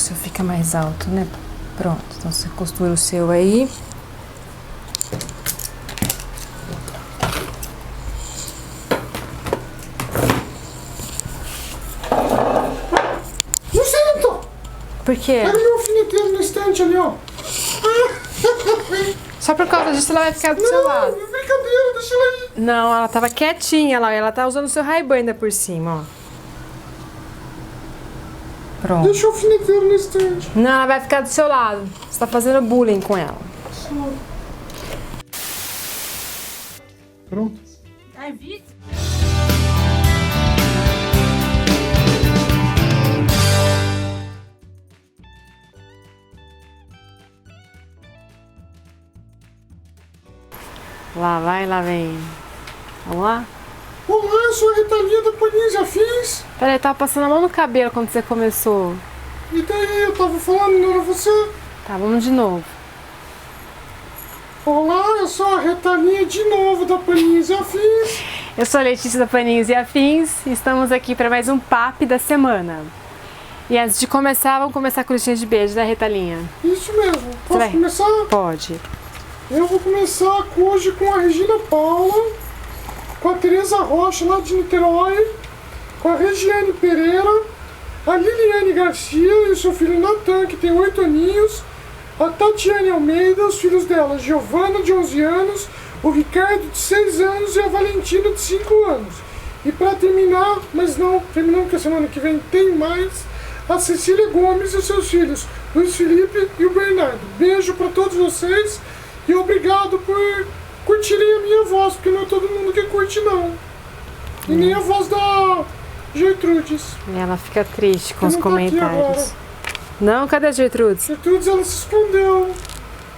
seu fica mais alto, né? Pronto, então você costura o seu aí. Não sento! Por quê? Pega meu alfineteiro no estante ali, ó. Só por causa disso ela vai ficar do seu lado. Não, brincadeira, deixa ela aí. Não, ela tava quietinha lá, ela tá usando o seu Ray-Ban ainda por cima, ó. Pronto. Deixa o alfineteiro no estante. Não, ela vai ficar do seu lado. Você tá fazendo bullying com ela. Pronto. Ai, Vitor. Lá vai, lá vem. Vamos lá? Olá, eu sou a Ritalinha da Paninhos e Afins. Peraí, tava passando a mão no cabelo quando você começou. E daí, eu tava falando, não era você? Tá, vamos de novo. Olá, eu sou a Ritalinha de novo da Paninhos e Afins. Eu sou a Letícia da Paninhos e Afins e estamos aqui para mais um PAP da semana. E antes de começar, vamos começar com a listinha de beijo da Ritalinha. Isso mesmo. Posso vai? começar? Pode. Eu vou começar hoje com a Regina Paula, com a Tereza Rocha lá de Niterói, com a Regiane Pereira, a Liliane Garcia e o seu filho Natan, que tem 8 aninhos, a Tatiane Almeida, os filhos dela, Giovana, de 11 anos, o Ricardo, de 6 anos e a Valentina, de 5 anos. E para terminar, mas não terminando porque a semana que vem tem mais, a Cecília Gomes e os seus filhos, Luiz Felipe e o Bernardo. Beijo para todos vocês e obrigado por curtirem a minha voz, porque não é todo mundo que curte não. E nem a voz da Gertrudes. E ela fica triste com os não tá aqui comentários. Não, cadê a Gertrudes? Gertrudes, ela se escondeu.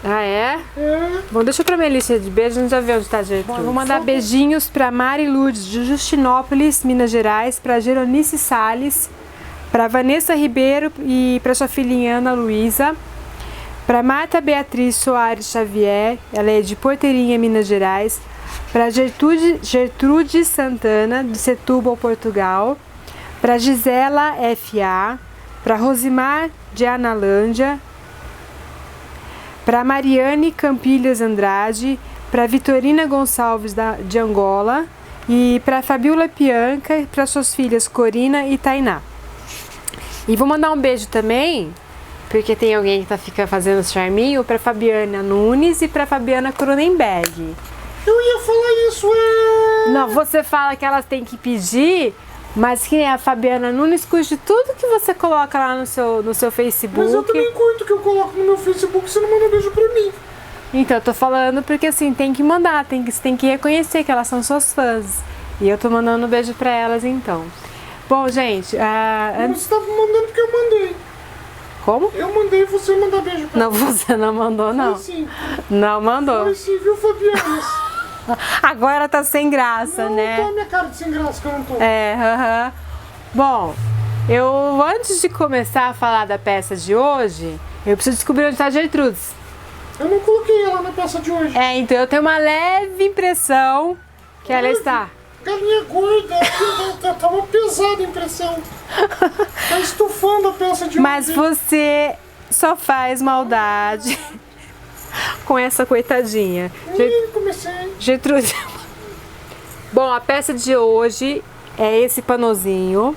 Ah, é? É. Bom, deixa pra minha lista de beijos, a gente já vê onde tá a Gertrudes. Bom, eu vou mandar beijinhos pra Mari Lourdes, de Justinópolis, Minas Gerais, pra Geronice Salles, pra Vanessa Ribeiro e pra sua filhinha Ana Luísa, pra Marta Beatriz Soares Xavier, ela é de Porteirinha, Minas Gerais, pra Gertrude Santana, de Setúbal, Portugal, pra Gisela F.A., pra Rosimar de Analândia, para Mariane Campilhas Andrade, para Vitorina Gonçalves de Angola e para Fabiola Pianca e para suas filhas Corina e Tainá. E vou mandar um beijo também, porque tem alguém que fica fazendo charminho, para Fabiana Nunes e para Fabiana Cronenberg. Eu ia falar isso, Não, você fala que elas têm que pedir, mas que a Fabiana Nunes curte tudo que você coloca lá no seu Facebook. Mas eu também curto o que eu coloco no meu Facebook, você não manda beijo pra mim. Então, eu tô falando porque assim, tem que mandar, você tem que reconhecer que elas são suas fãs. E eu tô mandando um beijo pra elas então. Bom, gente, Mas você tá mandando porque eu mandei. Como? Eu mandei você mandar beijo pra Não, você não mandou, não. Foi sim. Não mandou. Foi sim, viu, Fabiana? Agora tá sem graça, Não, né? não tô a minha cara de sem graça que eu não tô. É, Bom, eu antes de começar a falar da peça de hoje, eu preciso descobrir onde tá a Gertrudes. Eu não coloquei ela na peça de hoje. É, então eu tenho uma leve impressão que ela está. Galinha gorda, tá uma pesada a impressão. Tá estufando a peça de Mas hoje. você só faz maldade com essa coitadinha. Comecei. Gertrude. Bom, a peça de hoje é esse panozinho.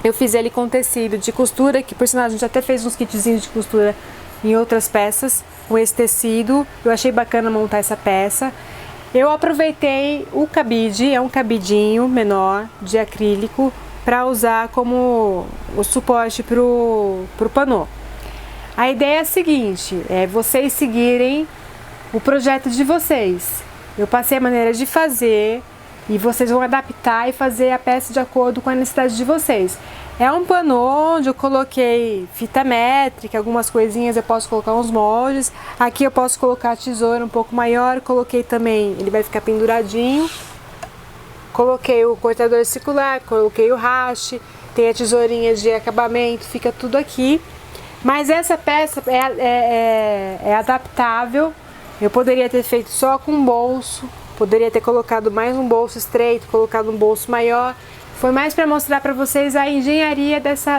Eu fiz ele com tecido de costura, que por sinal a gente até fez uns kitzinhos de costura em outras peças com esse tecido. Eu achei bacana montar essa peça. Eu aproveitei o cabide, é um cabidinho menor de acrílico, para usar como o suporte pro panô. A ideia é a seguinte, é vocês seguirem o projeto de vocês. Eu passei a maneira de fazer e vocês vão adaptar e fazer a peça de acordo com a necessidade de vocês. É um panô onde eu coloquei fita métrica, algumas coisinhas, eu posso colocar uns moldes. Aqui eu posso colocar a tesoura um pouco maior, coloquei também, ele vai ficar penduradinho. Coloquei o cortador circular, coloquei o haste, tem a tesourinha de acabamento, fica tudo aqui. Mas essa peça é adaptável. Eu poderia ter feito só com bolso, poderia ter colocado mais um bolso estreito, colocado um bolso maior. foi mais para mostrar para vocês a engenharia dessa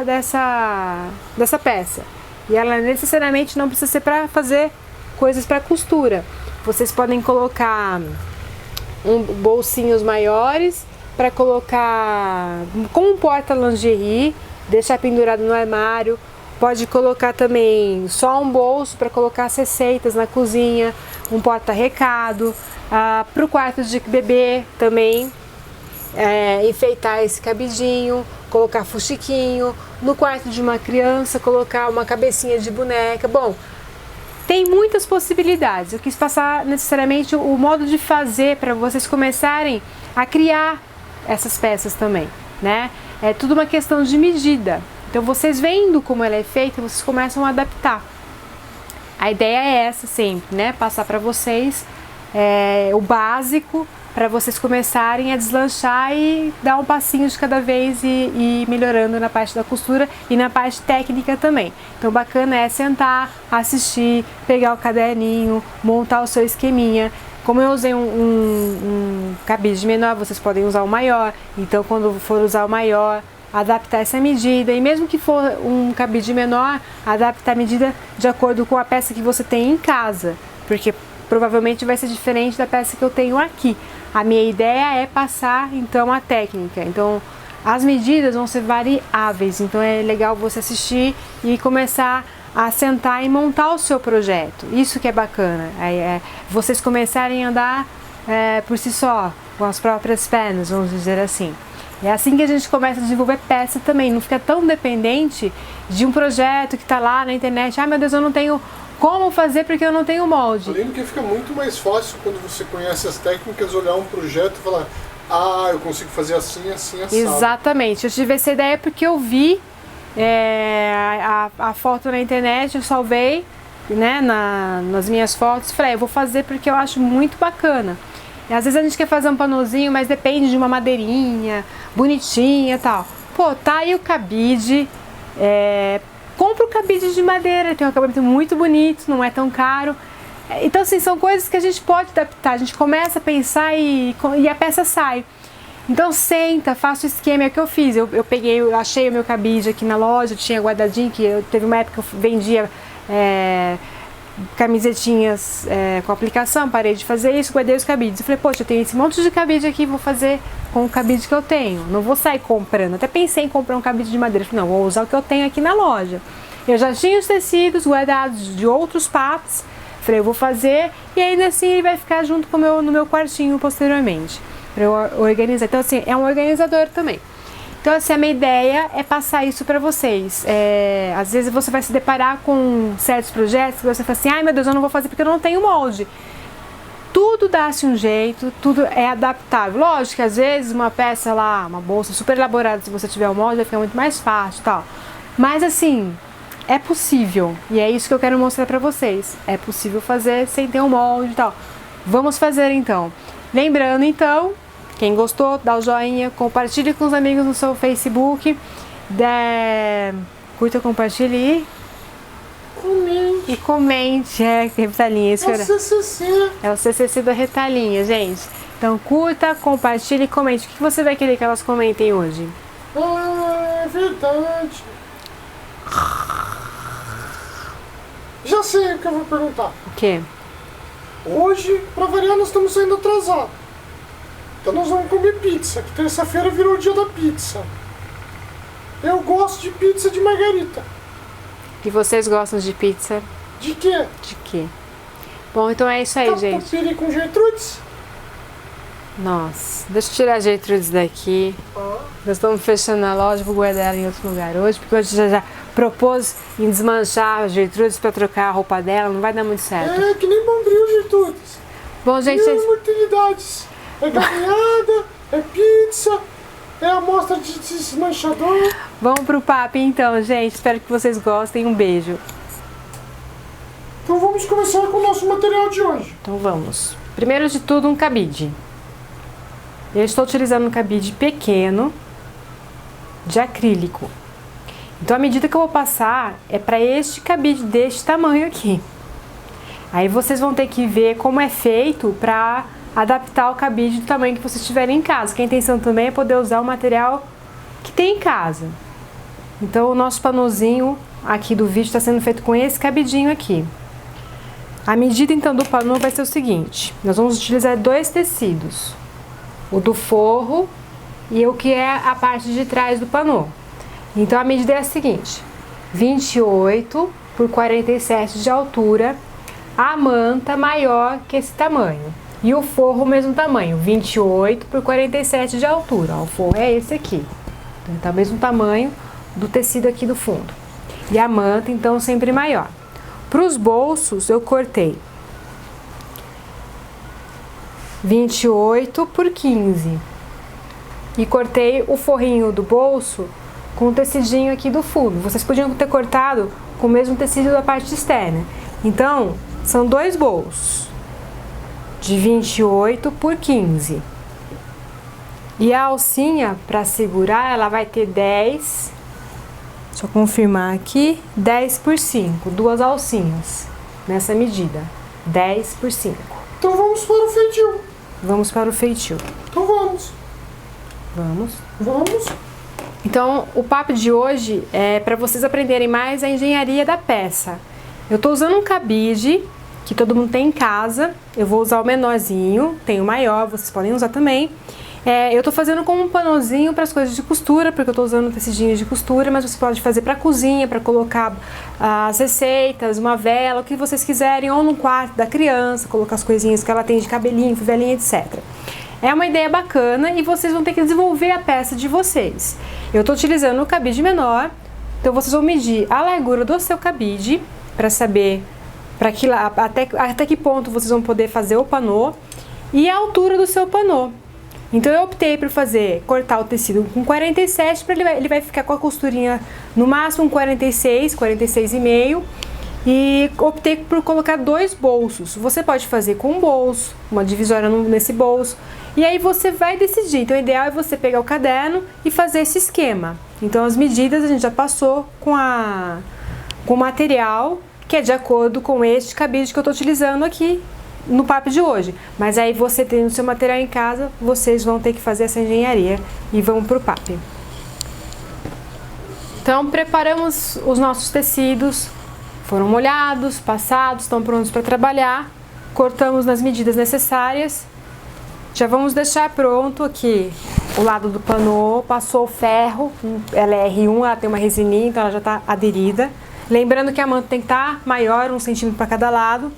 peça. E ela necessariamente não precisa ser para fazer coisas para costura. Vocês podem colocar bolsinhos maiores para colocar como um porta-lingerie, deixar pendurado no armário. Pode colocar também só um bolso para colocar as receitas na cozinha, um porta-recado, para o quarto de bebê também, enfeitar esse cabidinho, colocar fuxiquinho, no quarto de uma criança colocar uma cabecinha de boneca. Bom, tem muitas possibilidades. Eu quis passar necessariamente o modo de fazer para vocês começarem a criar essas peças também, né? É tudo uma questão de medida. Então, vocês vendo como ela é feita, vocês começam a adaptar. A ideia é essa sempre, né? Passar para vocês o básico para vocês começarem a deslanchar e dar um passinho de cada vez e ir melhorando na parte da costura e na parte técnica também. Então, bacana é sentar, assistir, pegar o caderninho, montar o seu esqueminha. Como eu usei um cabide menor, vocês podem usar o maior. Então, quando for usar o maior, adaptar essa medida, e mesmo que for um cabide menor, adaptar a medida de acordo com a peça que você tem em casa, porque provavelmente vai ser diferente da peça que eu tenho aqui. A minha ideia é passar então a técnica, então as medidas vão ser variáveis, então é legal você assistir e começar a sentar e montar o seu projeto. Isso que é bacana, vocês começarem a andar por si só, com as próprias pernas, vamos dizer assim. É assim que a gente começa a desenvolver peça também, não fica tão dependente de um projeto que está lá na internet. Ah, meu Deus, eu não tenho como fazer porque eu não tenho molde. Além do que fica muito mais fácil quando você conhece as técnicas, olhar um projeto e falar, ah, eu consigo fazer assim, assim, assado. Exatamente, eu tive essa ideia porque eu vi a foto na internet, eu salvei, né, nas minhas fotos, falei, eu vou fazer porque eu acho muito bacana. E às vezes a gente quer fazer um panozinho, mas depende de uma madeirinha, bonitinha e tal. Pô, tá aí o cabide, compra o cabide de madeira, tem um acabamento muito bonito, não é tão caro. Então, assim, são coisas que a gente pode adaptar, a gente começa a pensar e a peça sai. Então, senta, faça o esquema, é o que eu fiz. Eu achei o meu cabide aqui na loja, tinha guardadinho, teve uma época que eu vendia camisetinhas com aplicação, parei de fazer isso, guardei os cabides. Eu falei, poxa, eu tenho esse monte de cabide aqui, vou fazer com o cabide que eu tenho, não vou sair comprando. Até pensei em comprar um cabide de madeira, falei, não, vou usar o que eu tenho aqui na loja. Eu já tinha os tecidos guardados de outros papos, falei, eu vou fazer, e ainda assim ele vai ficar junto com no meu quartinho posteriormente, para eu organizar. Então, assim, é um organizador também. Então, assim, a minha ideia é passar isso para vocês. Às vezes você vai se deparar com certos projetos que você fala assim, ai meu Deus, eu não vou fazer porque eu não tenho molde. Tudo dá-se um jeito, tudo é adaptável. Lógico que às vezes uma peça lá, uma bolsa super elaborada, se você tiver o molde, vai ficar muito mais fácil e tal. Mas assim, é possível. E é isso que eu quero mostrar para vocês. É possível fazer sem ter um molde e tal. Vamos fazer então. Lembrando então, quem gostou, dá o joinha, compartilhe com os amigos no seu Facebook, curta, compartilhe e comente. Retalinha, isso é o CCC. É o CCC da Retalinha, gente. Então curta, compartilhe e comente. O que você vai querer que elas comentem hoje? É verdade. Já sei o que eu vou perguntar. O quê? Hoje, pra variar, nós estamos saindo atrasados. Então nós vamos comer pizza, que terça-feira virou o dia da pizza. Eu gosto de pizza de margarita. E vocês gostam de pizza? De quê? De quê? Bom, então é isso aí, gente. Catupiry com Gertrudes? Nossa, deixa eu tirar a Gertrudes daqui. Nós estamos fechando a loja, vou guardar ela em outro lugar hoje, porque hoje já propôs em desmanchar a Gertrudes para trocar a roupa dela, não vai dar muito certo. É que nem Bombril, Gertrudes. Bom, gente... utilidades. É galinhada, é pizza, é amostra de desmanchador. Vamos pro papo então, gente. Espero que vocês gostem. Um beijo. Então vamos começar com o nosso material de hoje. Então vamos. Primeiro de tudo, um cabide. Eu estou utilizando um cabide pequeno de acrílico. Então a medida que eu vou passar é para este cabide deste tamanho aqui. Aí vocês vão ter que ver como é feito para adaptar o cabide do tamanho que vocês tiverem em casa. Que a intenção também é poder usar o material que tem em casa. Então o nosso panozinho aqui do vídeo está sendo feito com esse cabidinho aqui. A medida então do panô vai ser o seguinte: nós vamos utilizar 2 tecidos, o do forro e o que é a parte de trás do panô. Então a medida é a seguinte: 28 por 47 de altura, a manta maior que esse tamanho e o forro o mesmo tamanho, 28 por 47 de altura. Ó, o forro é esse aqui, então tá o mesmo tamanho do tecido aqui do fundo. E a manta então sempre maior. Para os bolsos eu cortei 28 por 15 e cortei o forrinho do bolso com o tecidinho aqui do fundo. Vocês podiam ter cortado com o mesmo tecido da parte externa. Então são 2 bolsos de 28 por 15 e a alcinha para segurar ela vai ter 10. Deixa eu confirmar aqui, 10 por 5, 2 alcinhas, nessa medida, 10 por 5. Então vamos para o feitio. Vamos para o feitio. Então vamos. Vamos. Então, o papo de hoje é para vocês aprenderem mais a engenharia da peça. Eu tô usando um cabide, que todo mundo tem em casa, eu vou usar o menorzinho, tem o maior, vocês podem usar também. Eu tô fazendo como um panozinho para as coisas de costura, porque eu tô usando tecidinhos de costura, mas você pode fazer para cozinha, para colocar as receitas, uma vela, o que vocês quiserem, ou no quarto da criança, colocar as coisinhas que ela tem de cabelinho, fivelinha, etc. É uma ideia bacana e vocês vão ter que desenvolver a peça de vocês. Eu tô utilizando o cabide menor, então vocês vão medir a largura do seu cabide para saber até que ponto vocês vão poder fazer o panô e a altura do seu panô. Então eu optei por cortar o tecido com 47, para ele vai ficar com a costurinha no máximo 46, 46,5, e optei por colocar 2 bolsos. Você pode fazer com um bolso, uma divisória nesse bolso, e aí você vai decidir. Então o ideal é você pegar o caderno e fazer esse esquema. Então as medidas a gente já passou com o material que é de acordo com este cabide que eu estou utilizando aqui no papo de hoje, mas aí você tendo o seu material em casa, vocês vão ter que fazer essa engenharia e vamos pro papo. Então preparamos os nossos tecidos, foram molhados, passados, estão prontos para trabalhar, cortamos nas medidas necessárias, já vamos deixar pronto aqui o lado do panô, passou o ferro, ela é R1, ela tem uma resininha, então ela já está aderida, lembrando que a manta tem que estar maior, 1 centímetro para cada lado,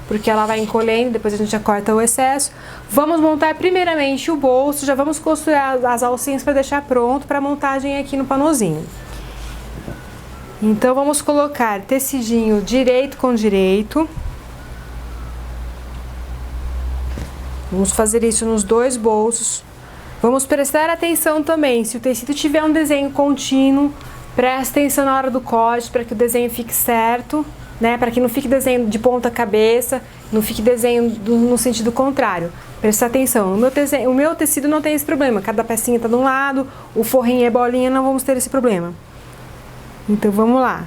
porque ela vai encolhendo, depois a gente já corta o excesso. Vamos montar primeiramente o bolso, já vamos costurar as alcinhas para deixar pronto para montagem aqui no panozinho. Então vamos colocar tecidinho direito com direito. Vamos fazer isso nos 2 bolsos. Vamos prestar atenção também, se o tecido tiver um desenho contínuo, presta atenção na hora do corte para que o desenho fique certo. Para que não fique desenho de ponta cabeça, não fique desenho no sentido contrário. Presta atenção, o meu tecido não tem esse problema, cada pecinha está de um lado, o forrinho é bolinha, não vamos ter esse problema. Então vamos lá.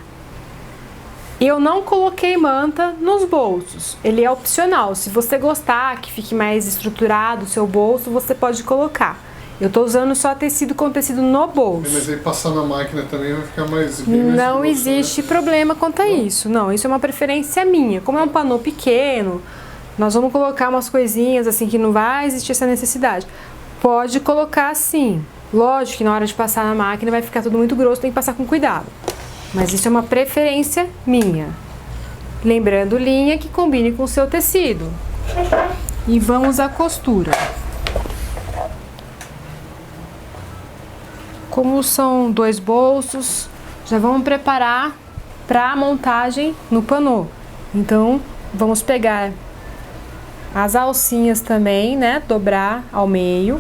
Eu não coloquei manta nos bolsos, ele é opcional, se você gostar que fique mais estruturado o seu bolso, você pode colocar. Eu tô usando só tecido com tecido no bolso. Mas aí passar na máquina também vai ficar mais... Não existe problema quanto a isso. Não, isso é uma preferência minha. Como é um panô pequeno, nós vamos colocar umas coisinhas assim que não vai existir essa necessidade. Pode colocar sim. Lógico que na hora de passar na máquina vai ficar tudo muito grosso, tem que passar com cuidado. Mas isso é uma preferência minha. Lembrando, linha que combine com o seu tecido. E vamos à costura. Como são 2 bolsos, já vamos preparar para a montagem no panô. Então, vamos pegar as alcinhas também, dobrar ao meio.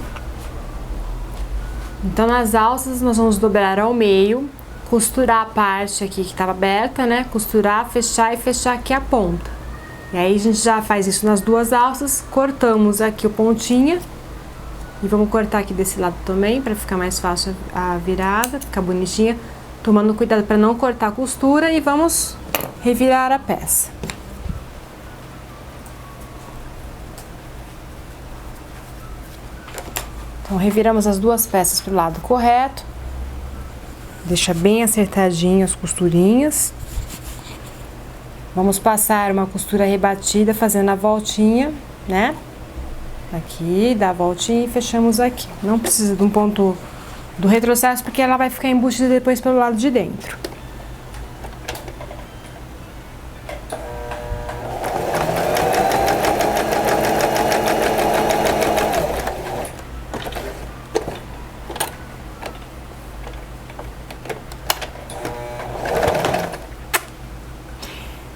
Então, nas alças, nós vamos dobrar ao meio, costurar a parte aqui que estava aberta, costurar, fechar e fechar aqui a ponta. E aí, a gente já faz isso nas 2 alças, cortamos aqui o pontinha. E vamos cortar aqui desse lado também, para ficar mais fácil a virada, ficar bonitinha. Tomando cuidado para não cortar a costura e vamos revirar a peça. Então, reviramos as 2 peças para o lado correto. Deixa bem acertadinho as costurinhas. Vamos passar uma costura rebatida fazendo a voltinha, né? Aqui, dá a voltinha e fechamos aqui. Não precisa de um ponto do retrocesso, porque ela vai ficar embutida depois pelo lado de dentro.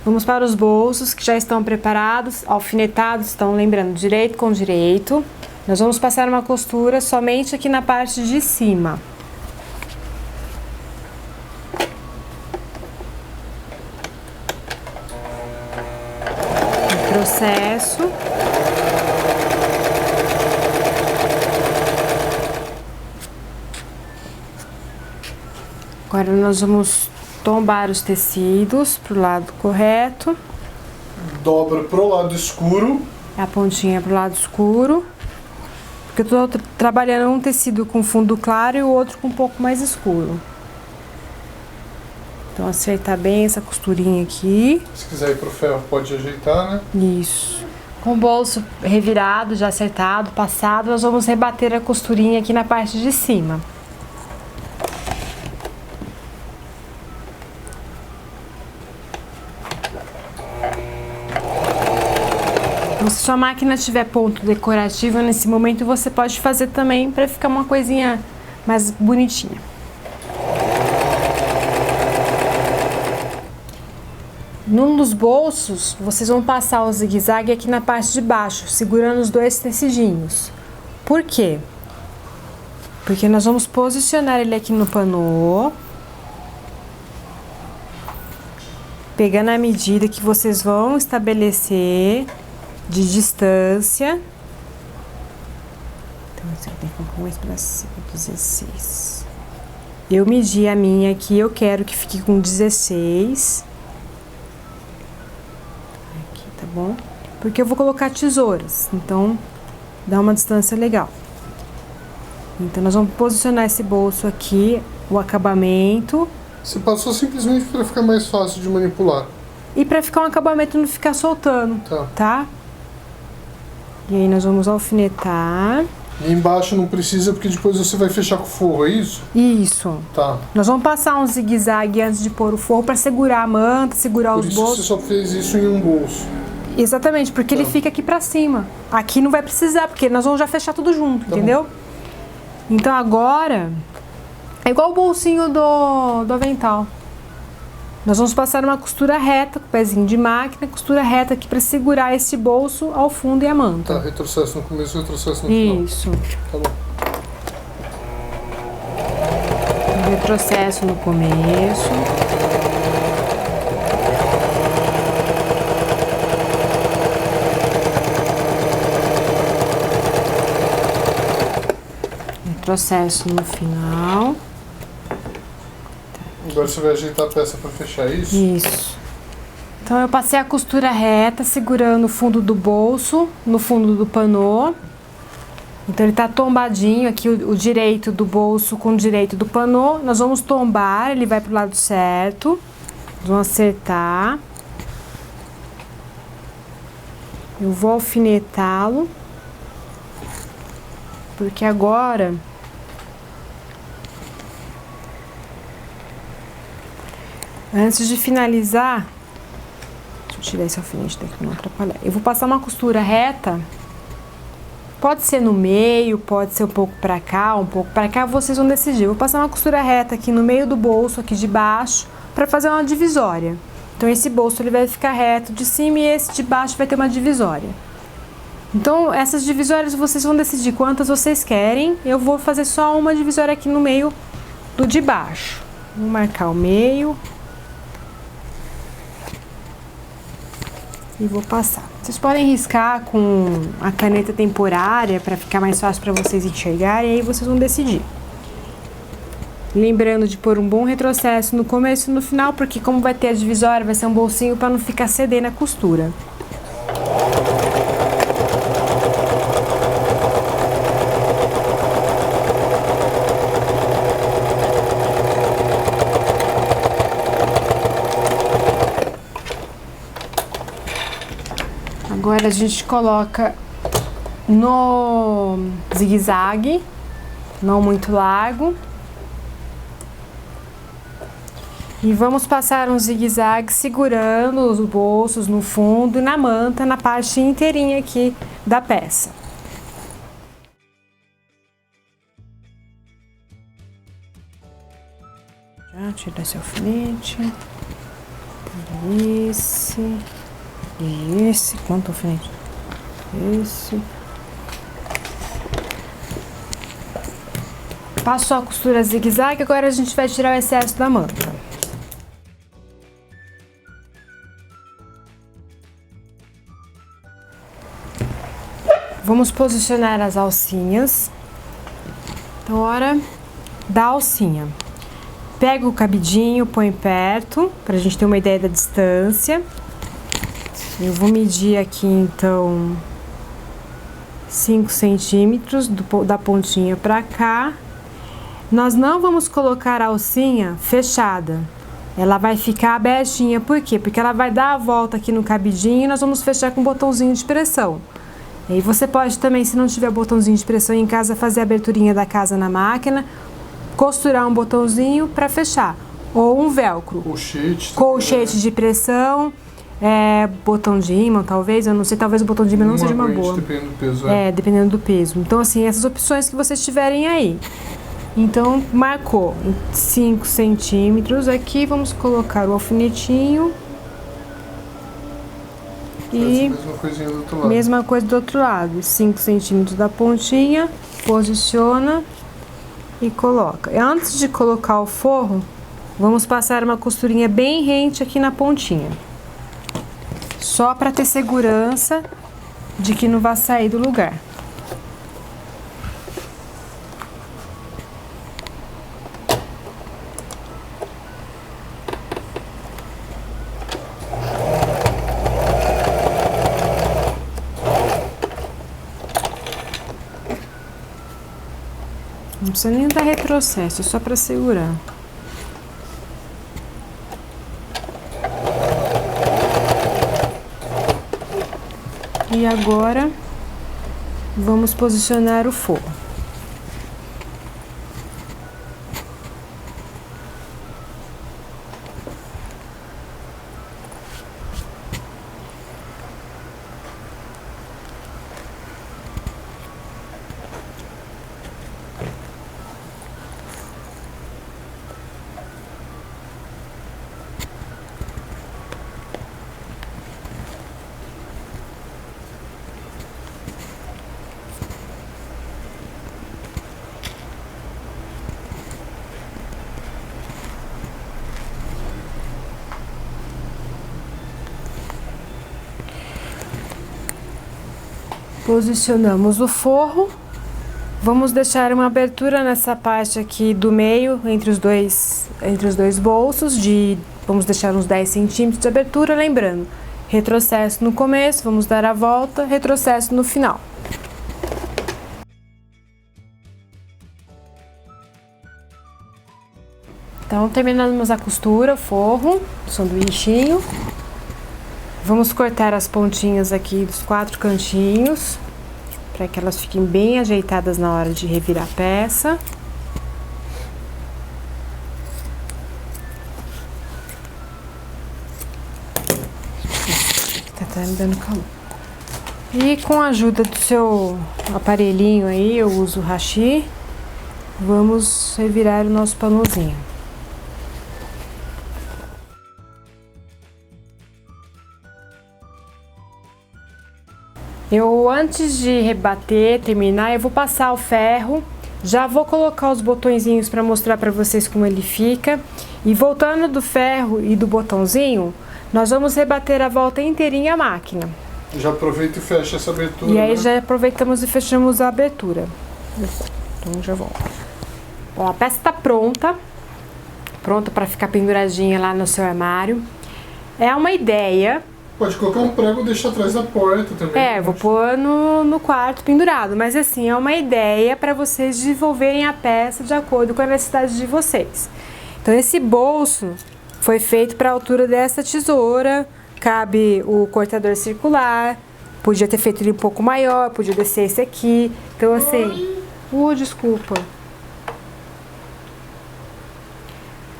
Vamos para os bolsos que já estão preparados, alfinetados, estão lembrando, direito com direito. Nós vamos passar uma costura somente aqui na parte de cima. Processo. Agora nós vamos tombar os tecidos pro lado correto. Dobra pro lado escuro. A pontinha pro lado escuro. Porque eu tô trabalhando um tecido com fundo claro e o outro com um pouco mais escuro. Então acertar bem essa costurinha aqui. Se quiser ir pro ferro pode ajeitar, né? Isso. Com o bolso revirado, já acertado, passado, nós vamos rebater a costurinha aqui na parte de cima. Então, se sua máquina tiver ponto decorativo nesse momento, você pode fazer também para ficar uma coisinha mais bonitinha. Num dos bolsos, vocês vão passar o zigue-zague aqui na parte de baixo, segurando os dois tecidinhos. Por quê? Porque nós vamos posicionar ele aqui no panô, pegando a medida que vocês vão estabelecer de distância. Então, você tem que colocar mais pra cima, 16. Eu medi a minha aqui, eu quero que fique com 16. Aqui, tá bom? Porque eu vou colocar tesouras, então dá uma distância legal. Então, nós vamos posicionar esse bolso aqui, o acabamento. Você passou simplesmente para ficar mais fácil de manipular. E para ficar um acabamento não ficar soltando, tá? E aí nós vamos alfinetar. E embaixo não precisa porque depois você vai fechar com o forro, é isso? Isso. Tá. Nós vamos passar um zigue-zague antes de pôr o forro para segurar a manta, segurar os bolsos. Por isso você só fez isso em um bolso. Exatamente, porque ele fica aqui para cima. Aqui não vai precisar, porque nós vamos já fechar tudo junto, entendeu? Bom. Então agora é igual o bolsinho do avental. Nós vamos passar uma costura reta, com o pezinho de máquina, costura reta aqui para segurar esse bolso ao fundo e a manta. Tá, retrocesso no começo, retrocesso no final. Isso. Tá bom. Retrocesso no começo. Retrocesso no final. Agora você vai ajeitar a peça para fechar isso? Isso. Então eu passei a costura reta, segurando o fundo do bolso, no fundo do panô. Então ele tá tombadinho aqui, o direito do bolso com o direito do panô. Nós vamos tombar, ele vai pro lado certo. Nós vamos acertar. Eu vou alfinetá-lo. Porque agora antes de finalizar, deixa eu tirar esse alfinete daqui para não atrapalhar. Eu vou passar uma costura reta. Pode ser no meio, pode ser um pouco para cá, um pouco para cá, vocês vão decidir. Eu vou passar uma costura reta aqui no meio do bolso, aqui de baixo, para fazer uma divisória. Então esse bolso ele vai ficar reto de cima e esse de baixo vai ter uma divisória. Então essas divisórias vocês vão decidir quantas vocês querem. Eu vou fazer só uma divisória aqui no meio do de baixo. Vou marcar o meio. E vou passar. Vocês podem riscar com a caneta temporária para ficar mais fácil para vocês enxergarem, e aí vocês vão decidir. Lembrando de pôr um bom retrocesso no começo e no final, porque como vai ter a divisória, vai ser um bolsinho para não ficar cedendo a costura. Agora a gente coloca no zigue-zague, não muito largo. E vamos passar um zigue-zague segurando os bolsos no fundo e na manta, na parte inteirinha aqui da peça. Já tira esse alfinete. Esse. Quanto alfinete? Esse. Passou a costura zigue-zague, agora a gente vai tirar o excesso da manta. Vamos posicionar as alcinhas. Então, hora da alcinha. Pega o cabidinho, põe perto, pra gente ter uma ideia da distância. Eu vou medir aqui, então, 5 centímetros da pontinha pra cá. Nós não vamos colocar a alcinha fechada. Ela vai ficar abertinha, por quê? Porque ela vai dar a volta aqui no cabidinho e nós vamos fechar com um botãozinho de pressão. E aí você pode também, se não tiver botãozinho de pressão em casa, fazer a aberturinha da casa na máquina, costurar um botãozinho para fechar. Ou um velcro. Colchete de pressão, botão de ímã, talvez, eu não sei, talvez o botão de ímã não seja uma boa. Dependendo do peso. Dependendo do peso. Então, assim, essas opções que vocês tiverem aí. Então, marcou 5 centímetros aqui, vamos colocar o alfinetinho. E mesma coisa do outro lado, 5 centímetros da pontinha, posiciona e coloca. E antes de colocar o forro, vamos passar uma costurinha bem rente aqui na pontinha. Só para ter segurança de que não vai sair do lugar. Não precisa nem dar retrocesso, é só para segurar. E agora vamos posicionar o forro. Posicionamos o forro, vamos deixar uma abertura nessa parte aqui do meio, entre os dois bolsos, vamos deixar uns 10 centímetros de abertura, lembrando, retrocesso no começo, vamos dar a volta, retrocesso no final. Então, terminamos a costura, o forro, o sanduichinho. Vamos cortar as pontinhas aqui dos 4 cantinhos, para que elas fiquem bem ajeitadas na hora de revirar a peça. Tá me dando calor. E com a ajuda do seu aparelhinho aí, eu uso o hashi, vamos revirar o nosso panozinho. Antes de rebater, terminar, eu vou passar o ferro, já vou colocar os botõezinhos para mostrar para vocês como ele fica. E voltando do ferro e do botãozinho, nós vamos rebater a volta inteirinha a máquina. Já aproveita e fecha essa abertura. E aí já aproveitamos e fechamos a abertura. Então já volto. Bom, a peça está pronta para ficar penduradinha lá no seu armário. É uma ideia. Pode colocar um prego e deixar atrás da porta também. Vou pôr no quarto pendurado, mas assim, é uma ideia para vocês desenvolverem a peça de acordo com a necessidade de vocês. Então esse bolso foi feito para a altura dessa tesoura, cabe o cortador circular, Podia ter feito ele um pouco maior, podia descer esse aqui. Então assim, desculpa.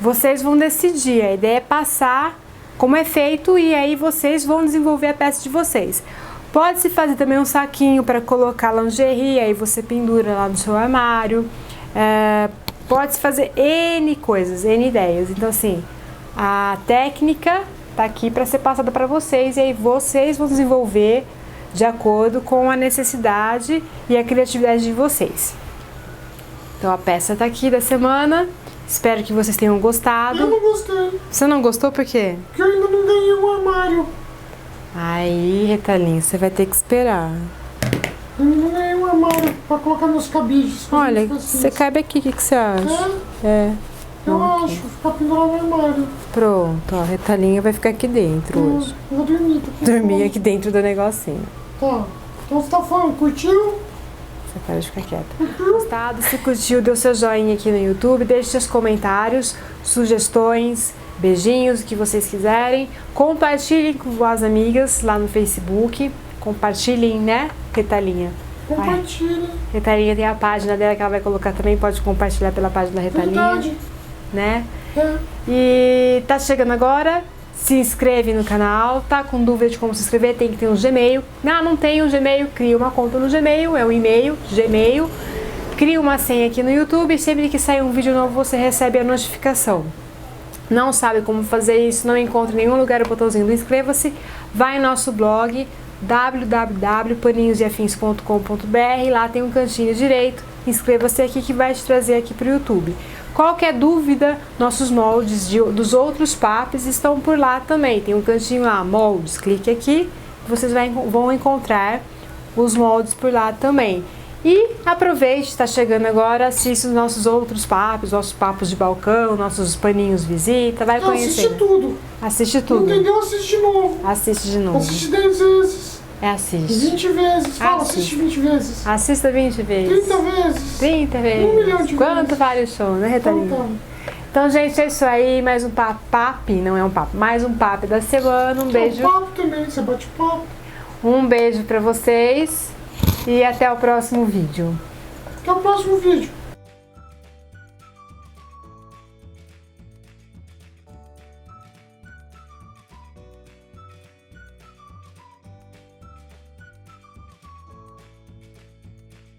Vocês vão decidir, a ideia é passar como é feito e aí vocês vão desenvolver a peça de vocês. Pode-se fazer também um saquinho para colocar lingerie, aí você pendura lá no seu armário. Pode-se fazer N coisas, N ideias. Então assim, a técnica tá aqui para ser passada para vocês e aí vocês vão desenvolver de acordo com a necessidade e a criatividade de vocês. Então a peça tá aqui da semana. Espero que vocês tenham gostado. Eu não gostei. Você não gostou por quê? Porque eu ainda não ganhei um armário. Aí, Retalinha, você vai ter que esperar. Eu ainda não ganhei um armário pra colocar meus cabides. Olha, você cabe aqui, o que você acha? Eu acho, ficar pendurado no armário. Pronto, ó, a Retalinha vai ficar aqui dentro hoje. Eu vou dormir. Dormir aqui dentro do negocinho. Tá. Então você tá falando, curtiu? Você para de ficar quieta. Gostado? Se curtiu, dê o seu joinha aqui no YouTube, deixe seus comentários, sugestões, beijinhos, o que vocês quiserem. Compartilhem com as amigas lá no Facebook. Compartilhem, né, Retalinha? Compartilhem. Retalinha tem a página dela que ela vai colocar também, pode compartilhar pela página da Retalinha. Verdade. Né? E tá chegando agora, se inscreve no canal, tá com dúvida de como se inscrever, tem que ter um Gmail. Não tem um Gmail, cria uma conta no Gmail, é um e-mail, Gmail. Cria uma senha aqui no YouTube e sempre que sair um vídeo novo você recebe a notificação. Não sabe como fazer isso, não encontra em nenhum lugar o botãozinho do inscreva-se, vai no nosso blog www.paninhosdeafins.com.br, lá tem um cantinho direito, inscreva-se aqui que vai te trazer aqui para o YouTube. Qualquer dúvida, nossos moldes dos outros papos estão por lá também. Tem um cantinho lá, moldes. Clique aqui, vocês vão encontrar os moldes por lá também. E aproveite, está chegando agora, assista os nossos outros papos, nossos papos de balcão, nossos paninhos visita, vai conhecer. Assiste tudo. Assiste tudo. Não entendeu? Assiste de novo. Assiste de novo. Assiste 10 vezes. Assiste. 20 vezes. Fala, assiste 20 vezes. Assista 20 vezes. 30 vezes. 30 vezes. 1 milhão de vezes. Quanto vale o show, né, Retalinha? Então, gente, é isso aí. Mais um papo, não é um papo, mais um papo da semana. Um beijo. Papo também, você bate papo. Um beijo pra vocês e até o próximo vídeo. Até o próximo vídeo.